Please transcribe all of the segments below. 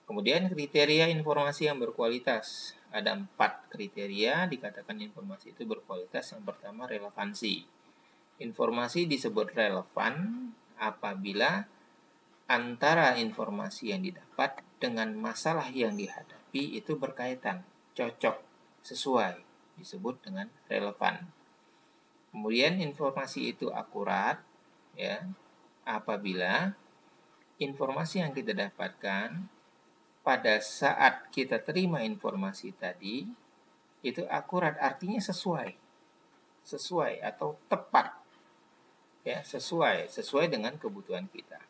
Kemudian kriteria informasi yang berkualitas. Ada 4 kriteria dikatakan informasi itu berkualitas. Yang pertama, relevansi. Informasi disebut relevan apabila antara informasi yang didapat dengan masalah yang dihadapi itu berkaitan, cocok, sesuai, disebut dengan relevan. Kemudian informasi itu akurat, ya, apabila informasi yang kita dapatkan pada saat kita terima informasi tadi itu akurat, artinya sesuai atau tepat, ya, sesuai dengan kebutuhan kita,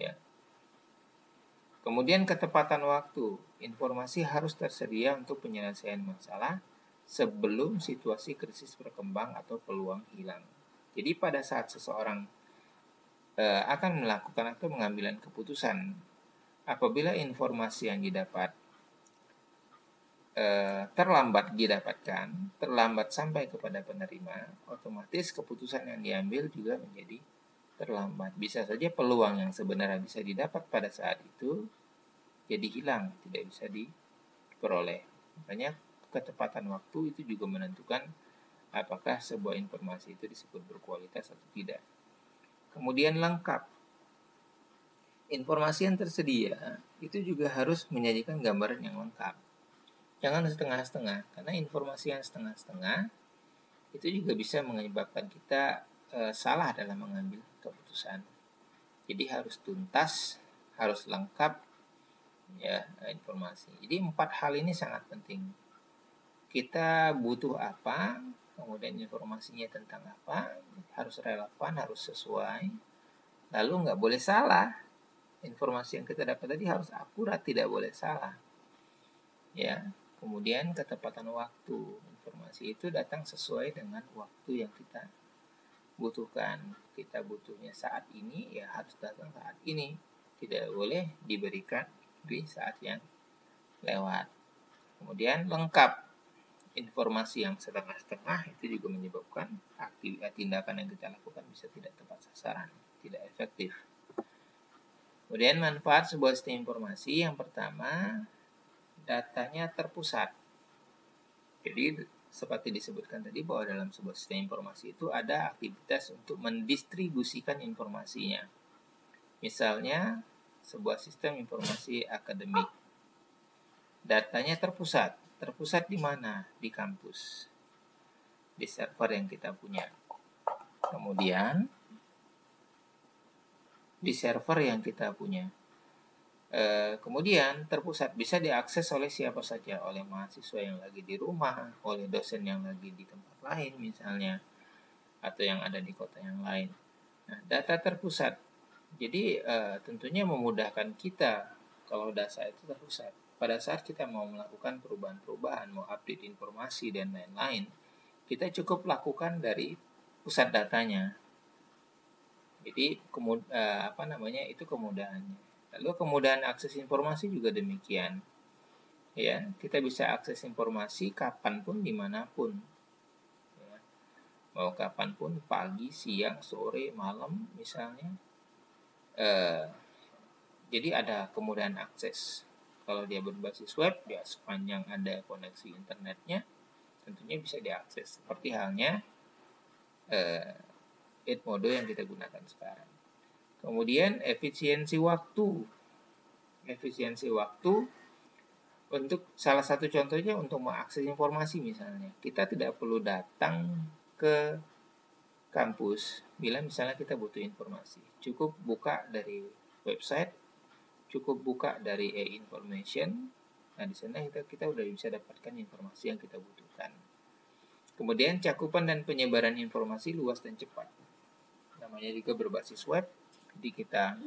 ya. Kemudian ketepatan waktu, informasi harus tersedia untuk penyelesaian masalah sebelum situasi krisis berkembang atau peluang hilang. Jadi pada saat seseorang akan melakukan atau pengambilan keputusan, apabila informasi yang didapat terlambat didapatkan, terlambat sampai kepada penerima, otomatis keputusan yang diambil juga menjadi terlambat. Bisa saja peluang yang sebenarnya bisa didapat pada saat itu jadi hilang, tidak bisa diperoleh. Makanya ketepatan waktu itu juga menentukan apakah sebuah informasi itu disebut berkualitas atau tidak. Kemudian lengkap. Informasi yang tersedia itu juga harus menyajikan gambaran yang lengkap. Jangan setengah-setengah, karena informasi yang setengah-setengah itu juga bisa menyebabkan kita salah dalam mengambil keputusan. Jadi harus tuntas, harus lengkap, ya, informasi. Jadi 4 hal ini sangat penting. Kita butuh apa, kemudian informasinya tentang apa, harus relevan, harus sesuai, lalu nggak boleh salah. Informasi yang kita dapat tadi harus akurat, tidak boleh salah, ya. Kemudian ketepatan waktu, informasi itu datang sesuai dengan waktu yang kita butuhkan. Kita butuhnya saat ini, ya harus datang saat ini, tidak boleh diberikan di saat yang lewat. Kemudian lengkap. Informasi yang setengah-setengah itu juga menyebabkan tindakan yang kita lakukan bisa tidak tepat sasaran, tidak efektif. Kemudian manfaat sebuah sistem informasi, yang pertama, datanya terpusat. Jadi seperti disebutkan tadi bahwa dalam sebuah sistem informasi itu ada aktivitas untuk mendistribusikan informasinya. Misalnya sebuah sistem informasi akademik, datanya terpusat. Terpusat di mana? Di kampus, di server yang kita punya. Kemudian di server yang kita punya. Kemudian terpusat bisa diakses oleh siapa saja, oleh mahasiswa yang lagi di rumah, oleh dosen yang lagi di tempat lain misalnya, atau yang ada di kota yang lain. Nah, data terpusat. Jadi tentunya memudahkan kita kalau data itu terpusat. Pada saat kita mau melakukan perubahan-perubahan, mau update informasi dan lain-lain, kita cukup lakukan dari pusat datanya. Jadi itu kemudahannya. Lalu kemudahan akses informasi juga demikian. Ya, kita bisa akses informasi kapanpun, dimanapun. Ya, mau kapanpun, pagi, siang, sore, malam, misalnya. Jadi ada kemudahan akses. Kalau dia berbasis web, ya sepanjang ada koneksi internetnya, tentunya bisa diakses. Seperti halnya Edmodo yang kita gunakan sekarang. Kemudian efisiensi waktu. Efisiensi waktu untuk salah satu contohnya untuk mengakses informasi misalnya. Kita tidak perlu datang ke kampus bila misalnya kita butuh informasi. Cukup buka dari website, cukup buka dari e-information. Nah, di sana kita udah bisa dapatkan informasi yang kita butuhkan. Kemudian cakupan dan penyebaran informasi luas dan cepat. Namanya juga berbasis web. Jadi kita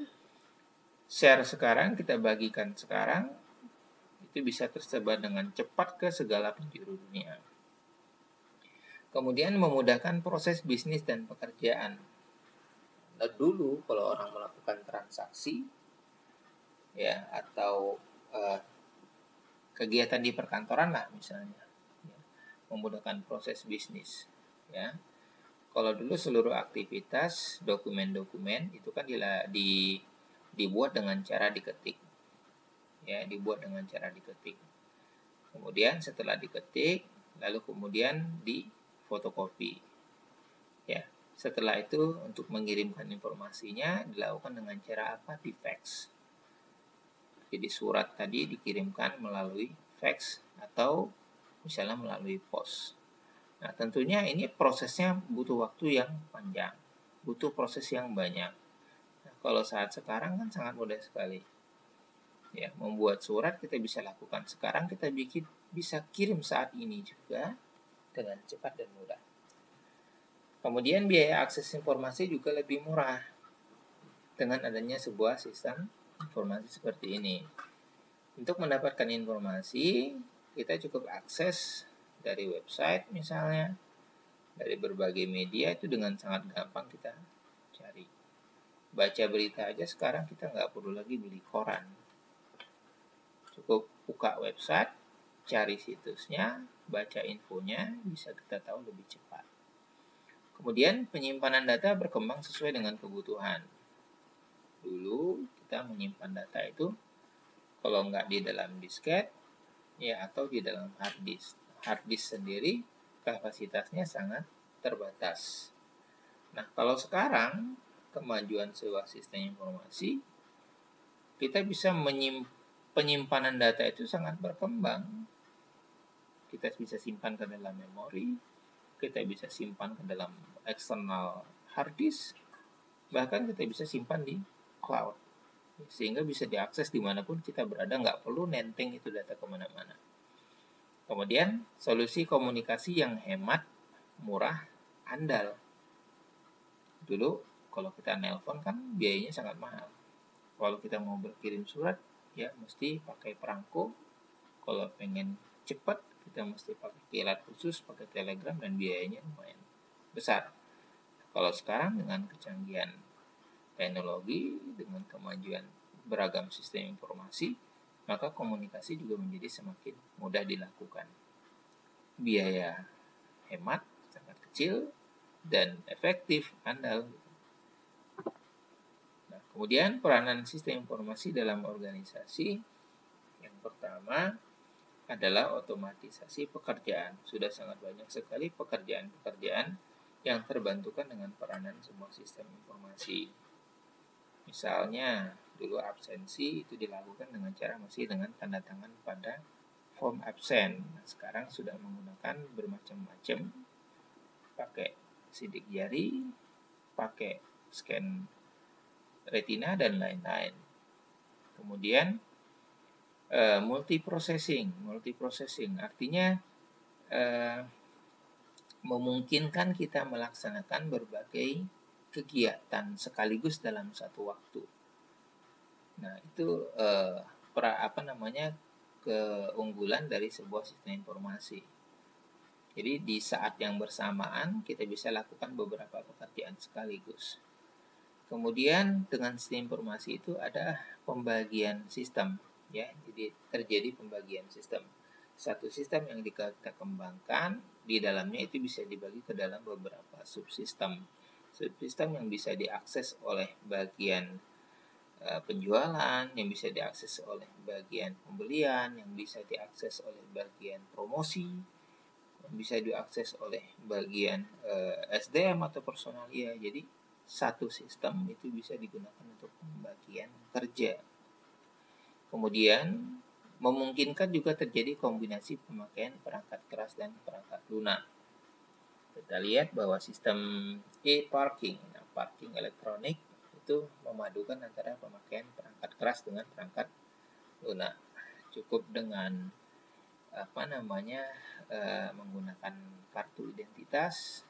share sekarang, kita bagikan sekarang, itu bisa tersebar dengan cepat ke segala penjuru dunia. Kemudian memudahkan proses bisnis dan pekerjaan. Nah, dulu kalau orang melakukan transaksi, ya, atau kegiatan di perkantoran lah misalnya, ya, memudahkan proses bisnis, ya. Kalau dulu seluruh aktivitas dokumen-dokumen itu kan dibuat dengan cara diketik, ya, dibuat dengan cara diketik. Kemudian setelah diketik, lalu kemudian difotokopi. Ya, setelah itu untuk mengirimkan informasinya dilakukan dengan cara apa? Di fax. Jadi surat tadi dikirimkan melalui fax atau misalnya melalui pos. Nah, tentunya ini prosesnya butuh waktu yang panjang, butuh proses yang banyak. Nah, kalau saat sekarang kan sangat mudah sekali. Ya, membuat surat kita bisa lakukan sekarang, kita bisa kirim saat ini juga dengan cepat dan mudah. Kemudian biaya akses informasi juga lebih murah dengan adanya sebuah sistem informasi seperti ini. Untuk mendapatkan informasi, kita cukup akses dari website misalnya, dari berbagai media itu dengan sangat gampang kita cari. Baca berita aja sekarang kita nggak perlu lagi beli koran. Cukup buka website, cari situsnya, baca infonya, bisa kita tahu lebih cepat. Kemudian penyimpanan data berkembang sesuai dengan kebutuhan. Dulu kita menyimpan data itu kalau nggak di dalam disket, ya atau di dalam hard disk. Hard disk sendiri kapasitasnya sangat terbatas. Nah, kalau sekarang kemajuan sebuah sistem informasi, kita bisa penyimpanan data itu sangat berkembang. Kita bisa simpan ke dalam memori, kita bisa simpan ke dalam eksternal hard disk, bahkan kita bisa simpan di cloud. Sehingga bisa diakses dimanapun kita berada, nggak perlu nenteng itu data kemana-mana. Kemudian solusi komunikasi yang hemat, murah, andal. Dulu kalau kita nelpon kan biayanya sangat mahal. Kalau kita mau berkirim surat ya mesti pakai perangko. Kalau pengen cepat kita mesti pakai kilat khusus, pakai telegram, dan biayanya lumayan besar. Kalau sekarang dengan kecanggihan teknologi, dengan kemajuan beragam sistem informasi, maka komunikasi juga menjadi semakin mudah dilakukan. Biaya hemat, sangat kecil, dan efektif, andal. Nah, kemudian peranan sistem informasi dalam organisasi yang pertama adalah otomatisasi pekerjaan. Sudah sangat banyak sekali pekerjaan-pekerjaan yang terbantukan dengan peranan sebuah sistem informasi. Misalnya, dulu absensi itu dilakukan dengan cara masih dengan tanda tangan pada form absen. Nah, sekarang sudah menggunakan bermacam-macam, pakai sidik jari, pakai scan retina, dan lain-lain. Kemudian multiprocessing artinya memungkinkan kita melaksanakan berbagai kegiatan sekaligus dalam satu waktu. Nah, itu keunggulan dari sebuah sistem informasi. Jadi di saat yang bersamaan kita bisa lakukan beberapa pekerjaan sekaligus. Kemudian dengan sistem informasi itu ada pembagian sistem, ya. Jadi terjadi pembagian sistem. Satu sistem yang kita kembangkan, di dalamnya itu bisa dibagi ke dalam beberapa subsistem. Subsistem yang bisa diakses oleh bagian penjualan, yang bisa diakses oleh bagian pembelian, yang bisa diakses oleh bagian promosi, yang bisa diakses oleh bagian SDM atau personalia. Jadi satu sistem itu bisa digunakan untuk pembagian kerja. Kemudian memungkinkan juga terjadi kombinasi pemakaian perangkat keras dan perangkat lunak. Kita lihat bahwa sistem e-parking, parking elektronik, itu memadukan antara pemakaian perangkat keras dengan perangkat lunak. Cukup dengan menggunakan kartu identitas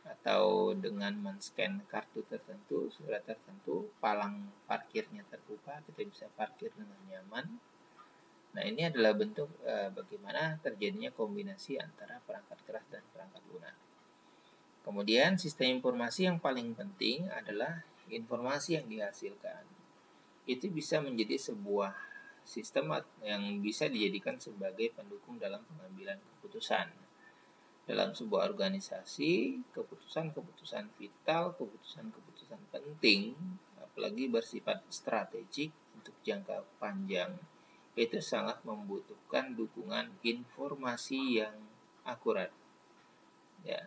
atau dengan men-scan kartu tertentu, surat tertentu, palang parkirnya terbuka, kita bisa parkir dengan nyaman. Nah, ini adalah bentuk bagaimana terjadinya kombinasi antara perangkat keras dan perangkat lunak. Kemudian sistem informasi yang paling penting adalah informasi yang dihasilkan. Itu bisa menjadi sebuah sistem yang bisa dijadikan sebagai pendukung dalam pengambilan keputusan. Dalam sebuah organisasi, keputusan-keputusan vital, keputusan-keputusan penting, apalagi bersifat strategik, untuk jangka panjang itu sangat membutuhkan dukungan informasi yang akurat, ya,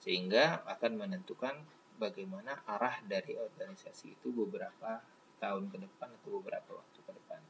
sehingga akan menentukan bagaimana arah dari organisasi itu beberapa tahun ke depan atau beberapa waktu ke depan.